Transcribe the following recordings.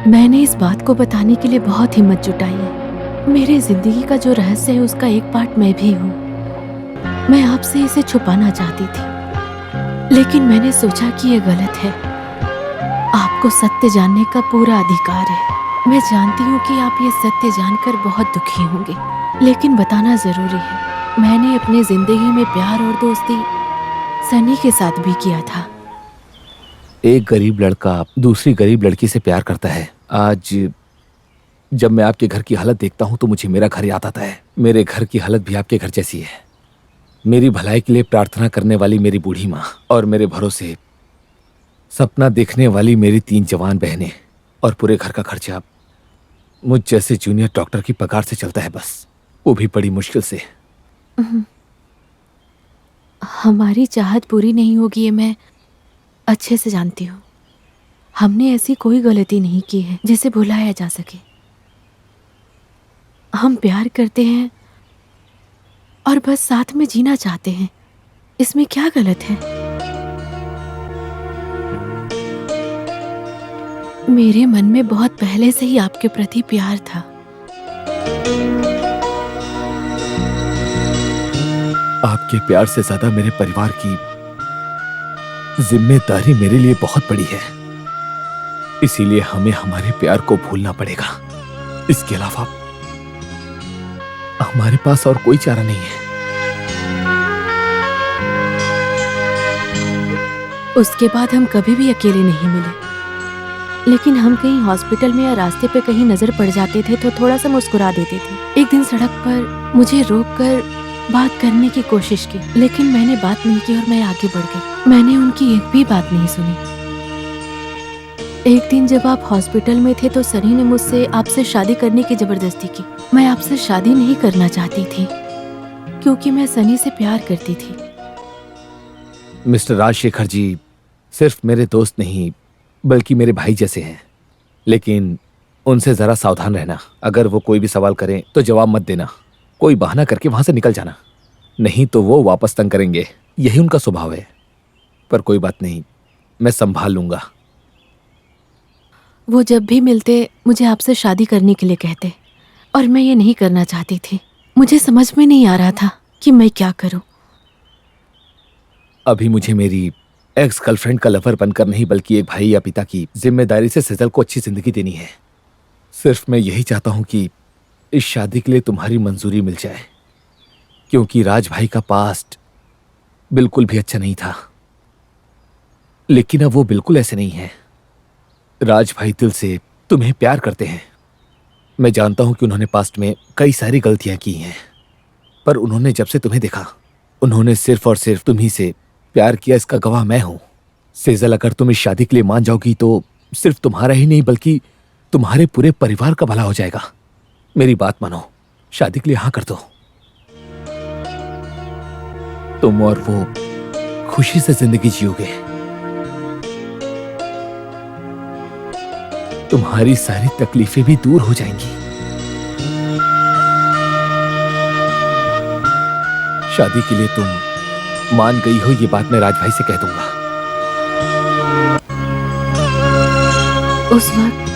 मैंने इस बात को बताने के लिए बहुत हिम्मत जुटाई है। मेरी जिंदगी का जो रहस्य है उसका एक पार्ट मैं भी हूँ। मैं आपसे इसे छुपाना चाहती थी, लेकिन मैंने सोचा कि ये गलत है। आपको सत्य जानने का पूरा अधिकार है। मैं जानती हूँ कि आप ये सत्य जानकर बहुत दुखी होंगे, लेकिन बताना जरूरी है। मैंने अपनी जिंदगी में प्यार और दोस्ती सनी के साथ भी किया था। एक गरीब लड़का दूसरी गरीब लड़की से प्यार करता है। आज जब मैं आपके घर की हालत देखता हूं तो मुझे मेरा घर याद आता है। मेरे घर की हालत भी आपके घर जैसी है। मेरी भलाई के लिए प्रार्थना करने वाली मेरी बूढ़ी माँ और मेरे भरोसे सपना देखने वाली मेरी 3 जवान बहनें और पूरे घर का खर्चा मुझ जैसे जूनियर डॉक्टर की पगार से चलता है, बस वो भी बड़ी मुश्किल से। हमारी चाहत पूरी नहीं होगी ये मैं अच्छे से जानती हूँ। हमने ऐसी कोई गलती नहीं की है जिसे भुलाया जा सके। हम प्यार करते हैं और बस साथ में जीना चाहते हैं। इसमें क्या गलत है? मेरे मन में बहुत पहले से ही आपके प्रति प्यार था। आपके प्यार से ज्यादा मेरे परिवार की जिम्मेदारी मेरे लिए बहुत बड़ी है, इसीलिए हमें हमारे प्यार को भूलना पड़ेगा। इसके अलावा हमारे पास और कोई चारा नहीं है। उसके बाद हम कभी भी अकेले नहीं मिले, लेकिन हम कहीं हॉस्पिटल में या रास्ते पे कहीं नजर पड़ जाते थे तो थोड़ा सा मुस्कुरा देते थे। एक दिन सड़क पर मुझे रोककर बात करने की कोशिश की, लेकिन मैंने बात नहीं की और मैं आगे बढ़ गई। मैंने उनकी एक भी बात नहीं सुनी। एक दिन जब आप हॉस्पिटल में थे तो सनी ने मुझसे आपसे शादी करने की जबरदस्ती की। मैं आपसे शादी नहीं करना चाहती थी क्योंकि मैं सनी से प्यार करती थी। मिस्टर राजशेखर जी सिर्फ मेरे दोस्त नहीं बल्कि मेरे भाई जैसे हैं, लेकिन उनसे जरा सावधान रहना। अगर वो कोई भी सवाल करें तो जवाब मत देना। कोई बहाना करके वहां से निकल जाना, नहीं तो वो वापस तंग करेंगे। यही उनका स्वभाव है। पर कोई बात नहीं, मैं संभाल लूंगा। वो जब भी मिलते मुझे आपसे शादी करने के लिए कहते और मैं ये नहीं करना चाहती थी। मुझे समझ में नहीं आ रहा था कि मैं क्या करूं। अभी मुझे मेरी एक्स गर्लफ्रेंड का लवर बनकर नहीं बल्कि एक भाई या पिता की जिम्मेदारी से सेजल को अच्छी जिंदगी देनी है। सिर्फ मैं यही चाहता हूं कि इस शादी के लिए तुम्हारी मंजूरी मिल जाए, क्योंकि राज भाई का पास्ट बिल्कुल भी अच्छा नहीं था, लेकिन अब वो बिल्कुल ऐसे नहीं है। राज भाई दिल से तुम्हें प्यार करते हैं। मैं जानता हूं कि उन्होंने पास्ट में कई सारी गलतियां की हैं, पर उन्होंने जब से तुम्हें देखा उन्होंने सिर्फ और सिर्फ तुम्ही से प्यार किया। इसका गवाह मैं हूं। सेजल, अगर तुम इस शादी के लिए मान जाओगी तो सिर्फ तुम्हारा ही नहीं बल्कि तुम्हारे पूरे परिवार का भला हो जाएगा। मेरी बात मानो, शादी के लिए हाँ कर दो। तुम और वो खुशी से जिंदगी जियोगे। तुम्हारी सारी तकलीफें भी दूर हो जाएंगी। शादी के लिए तुम मान गई हो, ये बात मैं राजभाई से कह दूंगा। उस वक्त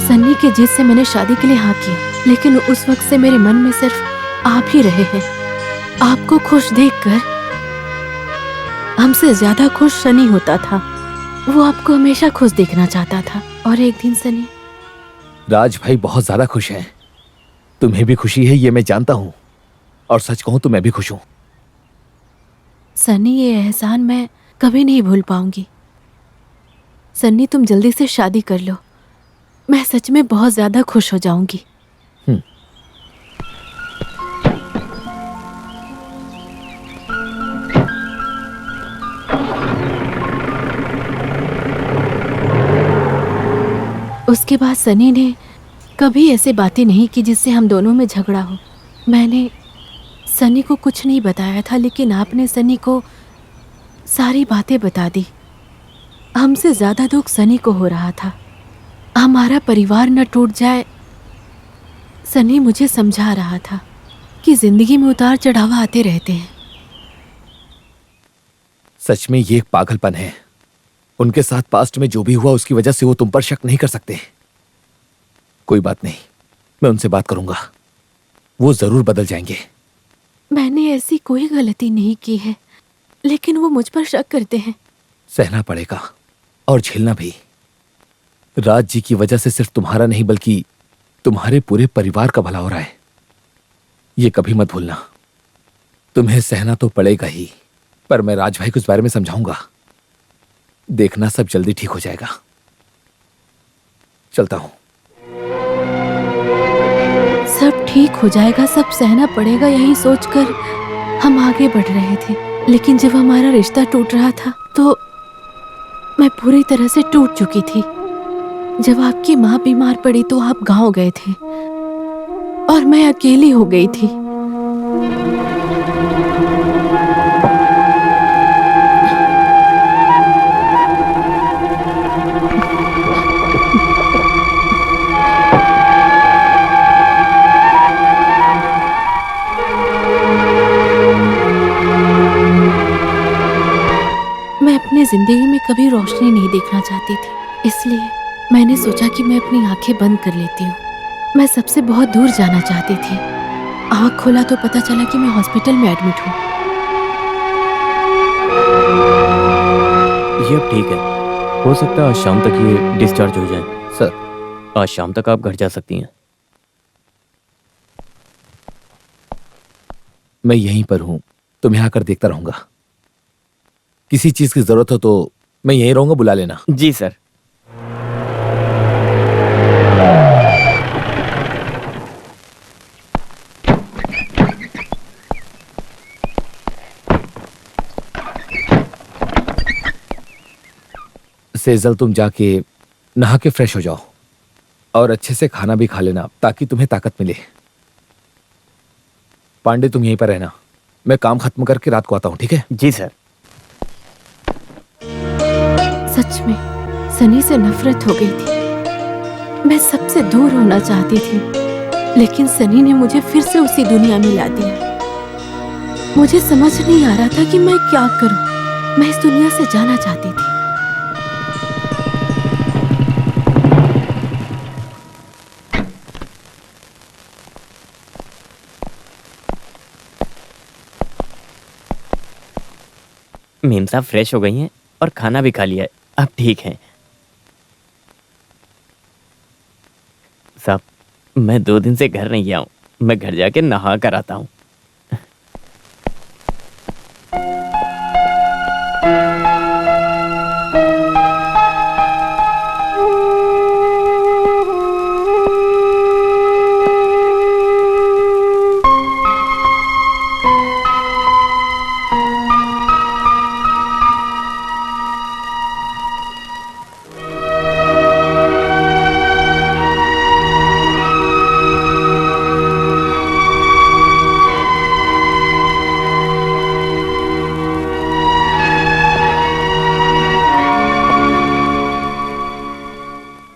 सन्नी के जिद से मैंने शादी के लिए हाँ किया, लेकिन उस वक्त से मेरे मन में सिर्फ आप ही रहे हैं। आपको खुश देखकर हमसे ज्यादा खुश सनी होता था। वो आपको हमेशा खुश देखना चाहता था। और एक दिन सनी, राज भाई बहुत ज्यादा खुश हैं। तुम्हें भी खुशी है ये मैं जानता हूं, और सच कहूं तो मैं भी खुश हूं। सनी, ये एहसान मैं कभी नहीं भूल पाऊंगी। सन्नी, तुम जल्दी से शादी कर लो। मैं सच में बहुत ज्यादा खुश हो जाऊंगी। उसके बाद सनी ने कभी ऐसे बातें नहीं की जिससे हम दोनों में झगड़ा हो। मैंने सनी को कुछ नहीं बताया था, लेकिन आपने सनी को सारी बातें बता दी। हमसे ज्यादा दुख सनी को हो रहा था। हमारा परिवार न टूट जाए। सनी मुझे समझा रहा था कि जिंदगी में उतार चढ़ाव आते रहते हैं। सच में ये एक पागलपन है। उनके साथ पास्ट में जो भी हुआ उसकी वजह से वो तुम पर शक नहीं कर सकते। कोई बात नहीं, मैं उनसे बात करूंगा, वो जरूर बदल जाएंगे। मैंने ऐसी कोई गलती नहीं की है, लेकिन वो मुझ पर शक करते हैं। सहना पड़ेगा और झेलना भी। राज जी की वजह से सिर्फ तुम्हारा नहीं बल्कि तुम्हारे पूरे परिवार का भला हो रहा है, ये कभी मत भूलना। तुम्हें सहना तो पड़ेगा ही, पर मैं राज भाई को इस बारे में समझाऊंगा। देखना सब जल्दी ठीक हो जाएगा। चलता हूं। सब ठीक हो जाएगा, सब सहना पड़ेगा, यही सोचकर हम आगे बढ़ रहे थे। लेकिन जब हमारा रिश्ता टूट रहा था तो मैं पूरी तरह से टूट चुकी थी। जब आपकी माँ बीमार पड़ी तो आप गांव गए थे और मैं अकेली हो गई थी। मैं अपनी जिंदगी में कभी रोशनी नहीं देखना चाहती थी, इसलिए मैंने सोचा कि मैं अपनी आंखें बंद कर लेती हूँ। मैं सबसे बहुत दूर जाना चाहती थी। आँख खोला तो पता चला कि मैं हॉस्पिटल में एडमिट हूँ। ये अब ठीक है, हो सकता है आज शाम तक ये डिस्चार्ज हो जाए। सर, आज शाम तक आप घर जा सकती हैं। मैं यहीं पर हूं, तुम्हें आकर देखता रहूंगा। किसी चीज की जरूरत हो तो मैं यहीं रहूंगा, बुला लेना। जी सर। सेजल, तुम जाके नहा के फ्रेश हो जाओ और अच्छे से खाना भी खा लेना ताकि तुम्हें ताकत मिले। पांडे, तुम यहीं पर रहना, मैं काम खत्म करके रात को आता हूं, ठीक है? जी सर। सच में सनी से नफरत हो गई थी। मैं सबसे दूर होना चाहती थी, लेकिन सनी ने मुझे फिर से उसी दुनिया में ला दिया। मुझे समझ नहीं आ रहा था कि मैं क्या करूं। मैं इस दुनिया से जाना चाहती थी। मीम साहब फ्रेश हो गई हैं और खाना भी खा लिया है, अब ठीक हैं। साहब, मैं 2 दिन से घर नहीं गया हूँ, मैं घर जाके नहा कर आता हूँ।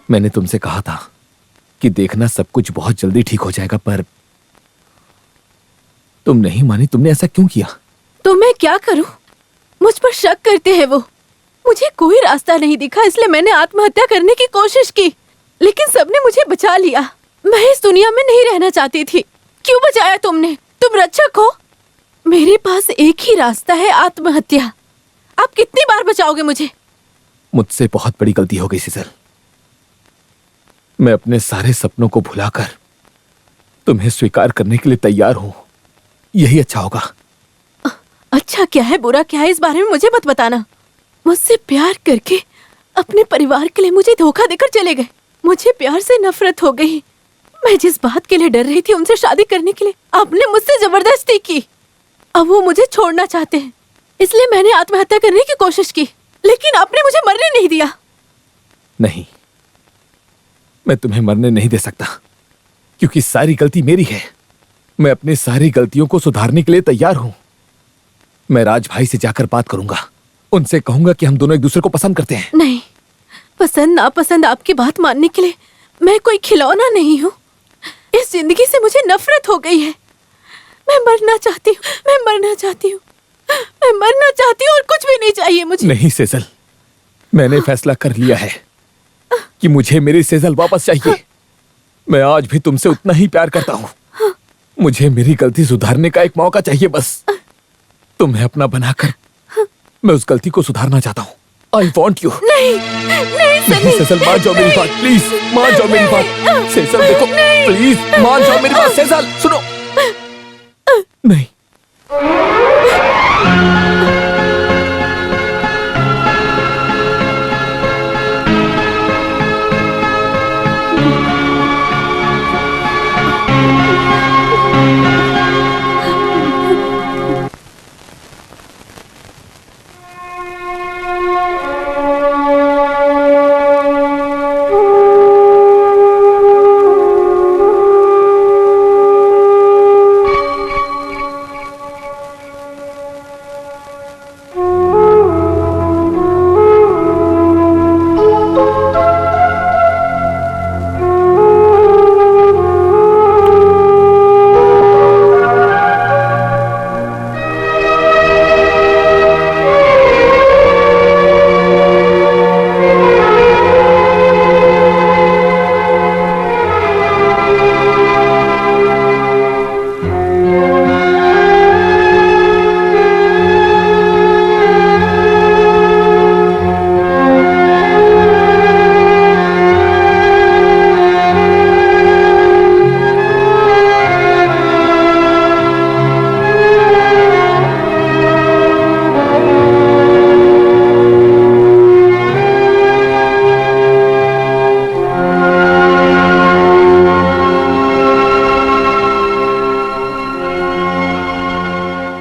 मैंने तुमसे कहा था कि देखना सब कुछ बहुत जल्दी ठीक हो जाएगा, पर तुम नहीं मानी। तुमने ऐसा क्यों किया? तो मैं क्या करूं? मुझ पर शक करते हैं वो। मुझे कोई रास्ता नहीं दिखा, इसलिए मैंने आत्महत्या करने की कोशिश की, लेकिन सबने मुझे बचा लिया। मैं इस दुनिया में नहीं रहना चाहती थी। क्यों बचाया तुमने? तुम रक्षक हो। मेरे पास एक ही रास्ता है, आत्महत्या। आप कितनी बार बचाओगे मुझे? मुझसे बहुत बड़ी गलती हो गई सीजल। मैं अपने सारे सपनों को भुलाकर तुम्हें स्वीकार करने के लिए तैयार हूं। यही अच्छा होगा। अच्छा क्या है, बुरा क्या है, इस बारे में मुझे मत बताना। मुझसे प्यार करके अपने परिवार के लिए मुझे धोखा देकर चले गए। मुझे प्यार से नफरत हो गई। मैं जिस बात के लिए डर रही थी, उनसे शादी करने के लिए, आपने मुझसे जबरदस्ती की। अब वो मुझे छोड़ना चाहते हैं, इसलिए मैंने आत्महत्या करने की कोशिश की, लेकिन आपने मुझे मरने नहीं दिया। नहीं, मैं तुम्हें मरने नहीं दे सकता, क्योंकि सारी गलती मेरी है। मैं अपनी सारी गलतियों को सुधारने के लिए तैयार हूं। मैं राज भाई से जाकर बात करूंगा, उनसे कहूंगा कि हम दोनों एक दूसरे को पसंद करते हैं। नहीं, पसंद नापसंद आपकी बात मानने के लिए मैं कोई खिलौना नहीं हूँ। इस जिंदगी से मुझे नफरत हो गई है। मैं मरना चाहती हूँ, मैं मरना चाहती हूँ, मैं मरना चाहती हूँ और कुछ भी नहीं चाहिए मुझे। नहीं सेजल, मैंने फैसला कर लिया है कि मुझे मेरी सेजल वापस चाहिए। मैं आज भी तुमसे उतना ही प्यार करता हूँ। मुझे मेरी गलती सुधारने का एक मौका चाहिए बस। तुम्हें अपना बनाकर मैं उस गलती को सुधारना चाहता हूँ। I want you. नहीं नहीं सनी। सेसल मान जाओ मेरी बात, प्लीज मान जाओ मेरी बात। सेसल देखो, प्लीज मान जाओ मेरी बात। सेसल सुनो। नहीं